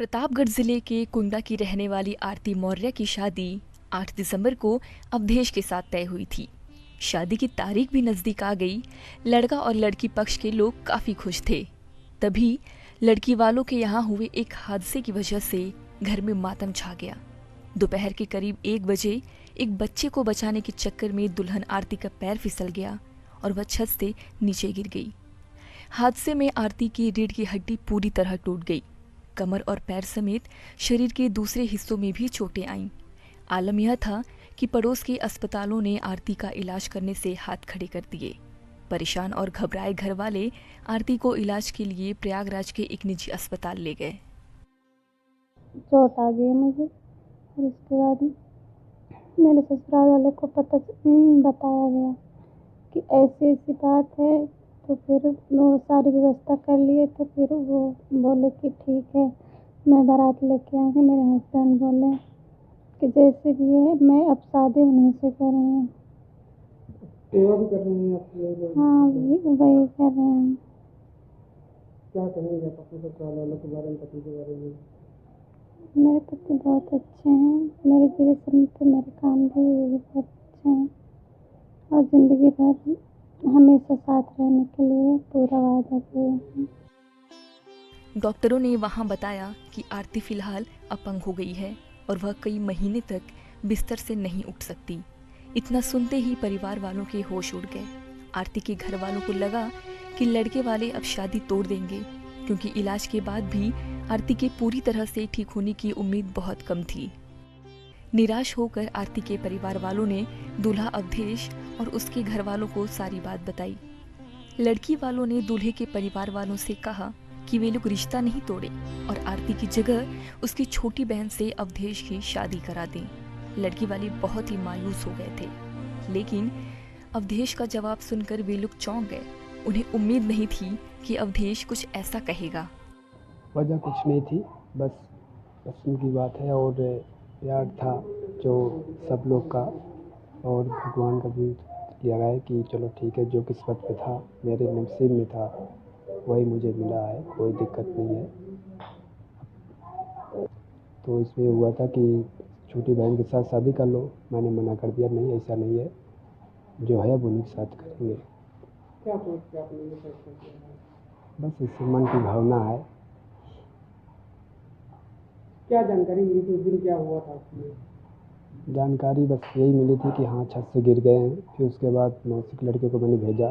प्रतापगढ़ जिले के कुंडा की रहने वाली आरती मौर्य की शादी 8 दिसंबर को अवधेश के साथ तय हुई थी। शादी की तारीख भी नज़दीक आ गई। लड़का और लड़की पक्ष के लोग काफ़ी खुश थे। तभी लड़की वालों के यहाँ हुए एक हादसे की वजह से घर में मातम छा गया। दोपहर के करीब 1 बजे एक बच्चे को बचाने के चक्कर में दुल्हन आरती का पैर फिसल गया और वह छत से नीचे गिर गई। हादसे में आरती की रीढ़ की हड्डी पूरी तरह टूट गई। कमर और पैर समेत शरीर के दूसरे हिस्सों में भी चोटें आईं। आलम यह था कि पड़ोस के अस्पतालों ने आरती का इलाज करने से हाथ खड़े कर दिए। परेशान और घबराए घर वाले आरती को इलाज के लिए प्रयागराज के एक निजी अस्पताल ले गए। चोट आ गई मुझे और उसके बाद मेरे ससुराल वाले को बताया गया कि ऐसी ऐसी बात है। तो फिर वो सारी व्यवस्था कर लिए। तो फिर वो बोले कि ठीक है, मैं बारात लेके आऊँगी। मेरे हस्बैंड बोले कि जैसे भी है मैं अब शादी उन्हीं से करूँगी। सेवा भी कर रही हैं आप? हाँ, वही कर रहे हैं। क्या कहेंगे आप अपने ससुराल वालों के बारे में, पति के बारे में? मेरे पति बहुत अच्छे हैं। मेरे गिरे समय पे मेरे काम भी बहुत अच्छे हैं और ज़िंदगी भर हमेशा साथ रहने के लिए पूरा वादा किए हैं। डॉक्टरों ने वहां बताया कि आरती फिलहाल अपंग हो गई है और वह कई महीने तक बिस्तर से नहीं उठ सकती। इतना सुनते ही परिवार वालों के होश उड़ गए। आरती के घर वालों को लगा कि लड़के वाले अब शादी तोड़ देंगे, क्योंकि इलाज के बाद भी आरती के पूरी तरह से ठीक होने की उम्मीद बहुत कम थी। निराश होकर आरती के परिवार वालों ने दूल्हा अवधेश और उसके घर वालों को सारी बात बताई। लड़की वालों ने दूल्हे के परिवार वालों से कहा कि वे लोग रिश्ता नहीं तोड़े और आरती की जगह उसकी छोटी बहन से अवधेश की शादी करा दें। लड़की वाले बहुत ही मायूस हो गए थे, लेकिन अवधेश का जवाब सुनकर वे लोग चौंक गए। उन्हें उम्मीद नहीं थी कि अवधेश कुछ ऐसा कहेगा। वजह कुछ नहीं थी, बस पसंद की बात है और प्यार था जो सब लोग का, और भगवान का भी किया गया है कि चलो ठीक है, जो किस्मत में था, मेरे नसीब में था, वही मुझे मिला है। कोई दिक्कत नहीं है। तो इसमें हुआ था कि छोटी बहन के साथ शादी कर लो। मैंने मना कर दिया, नहीं ऐसा नहीं है, जो है वो उन्हीं के साथ करेंगे। क्या सोच के आपने ये फैसला किया? बस इससे मन की भावना है। क्या जानकारी मिली थी उस दिन, क्या हुआ था उसमें? जानकारी बस यही मिली थी कि हाँ छत से गिर गए हैं। फिर उसके बाद मौसी लड़के को मैंने भेजा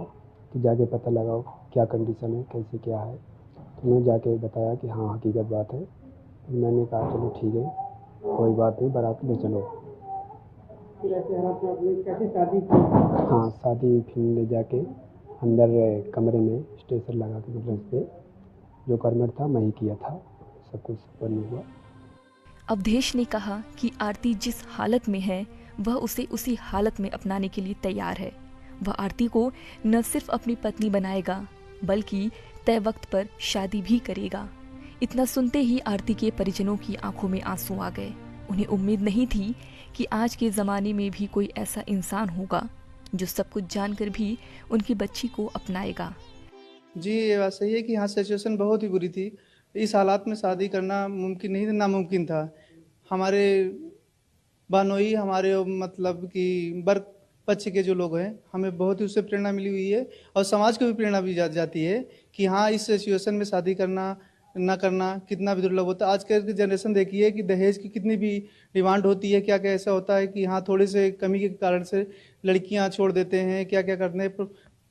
कि जाके पता लगाओ क्या कंडीशन है, कैसे क्या है। तो उन्होंने जाके बताया कि हाँ हकीकत बात है। तो मैंने कहा चलो ठीक है, कोई बात नहीं, बारात ले चलो। फिर ऐसे हालात में आपने कैसे शादी की? हाँ, शादी फिर ले जाके अंदर कमरे में स्टेशन लगा के, मतलब पे जो कर्मठ था मैं ही किया था। सब कुछ बन हुआ। अवधेश ने कहा कि आरती जिस हालत में है वह उसे उसी हालत में अपनाने के लिए तैयार है। वह आरती को न सिर्फ अपनी पत्नी बनाएगा, बल्कि तय वक्त पर शादी भी करेगा। इतना सुनते ही आरती के परिजनों की आंखों में आंसू आ गए। उन्हें उम्मीद नहीं थी कि आज के ज़माने में भी कोई ऐसा इंसान होगा जो सब कुछ जानकर भी उनकी बच्ची को अपनाएगा। जी, ये बात सही है कि हाँ सिचुएशन बहुत ही बुरी थी। इस हालात में शादी करना मुमकिन नहीं, नामुमकिन था। हमारे बानोई, हमारे मतलब कि बर पक्ष के जो लोग हैं, हमें बहुत ही उससे प्रेरणा मिली हुई है और समाज को भी प्रेरणा भी जाती है कि हाँ इस सिचुएशन में शादी करना ना करना कितना भी दुर्लभ होता है। आज के जनरेशन देखिए कि दहेज की कितनी भी डिमांड होती है। क्या क्या ऐसा होता है कि हाँ थोड़े से कमी के कारण से लड़कियाँ छोड़ देते हैं, क्या क्या करते हैं,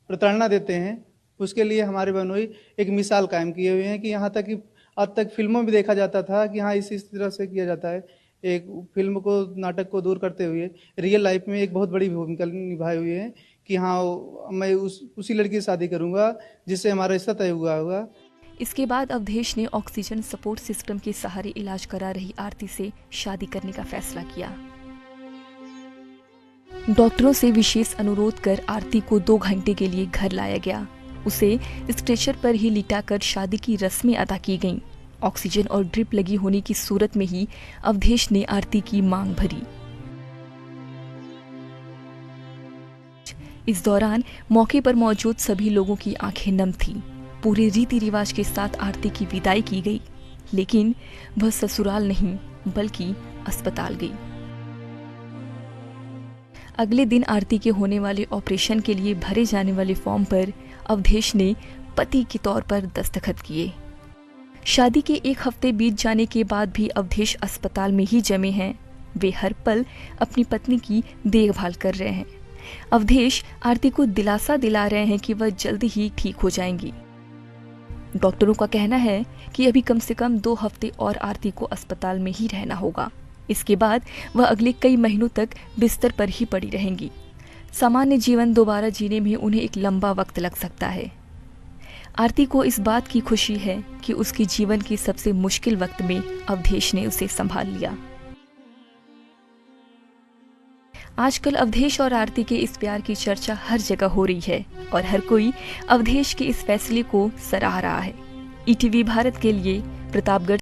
प्रताड़ना देते हैं। उसके लिए हमारे बनोई एक मिसाल कायम किए हुए हैं कि यहाँ तक कि आज तक फिल्मों में देखा जाता था कि हाँ इस तरह से किया जाता है। एक फिल्म को, नाटक को दूर करते हुए रियल लाइफ में एक बहुत बड़ी भूमिका निभाए हुए हैं कि हाँ मैं उसी लड़की से शादी करूँगा जिससे हमारा रिश्ता तय हुआ होगा। इसके बाद अवधेश ने ऑक्सीजन सपोर्ट सिस्टम के सहारे इलाज करा रही आरती से शादी करने का फैसला किया। डॉक्टरों से विशेष अनुरोध कर आरती को 2 घंटे के लिए घर लाया गया। उसे स्ट्रेचर पर ही लिटाकर शादी की रस्में अदा की गईं। ऑक्सीजन और ड्रिप लगी होने की सूरत में ही अवधेश ने आरती की मांग भरी। इस दौरान मौके पर मौजूद सभी लोगों की आंखें नम थीं। पूरे रीति रिवाज के साथ आरती की विदाई की गई। लेकिन वह ससुराल नहीं बल्कि अस्पताल गई। अगले दिन आरती के होने वाले ऑपरेशन के लिए भरे जाने वाले फॉर्म पर अवधेश ने पति के तौर पर दस्तखत किए। शादी के 1 हफ्ते बीत जाने के बाद भी अवधेश अस्पताल में ही जमे हैं। वे हर पल अपनी पत्नी की देखभाल कर रहे हैं। अवधेश आरती को दिलासा दिला रहे हैं कि वह जल्दी ही ठीक हो जाएंगी। डॉक्टरों का कहना है कि अभी कम से कम 2 हफ्ते और आरती को अस्पताल में ही रहना होगा। इसके बाद वह अगले कई महीनों तक बिस्तर पर ही पड़ी रहेंगी। सामान्य जीवन दोबारा जीने में उन्हें एक लंबा वक्त लग सकता है। आरती को इस बात की खुशी है कि उसके जीवन के सबसे मुश्किल वक्त में अवधेश ने उसे संभाल लिया। आजकल अवधेश और आरती के इस प्यार की चर्चा हर जगह हो रही है और हर कोई अवधेश के इस फैसले को सराह रहा है। ईटीवी भारत के लिए प्रतापगढ़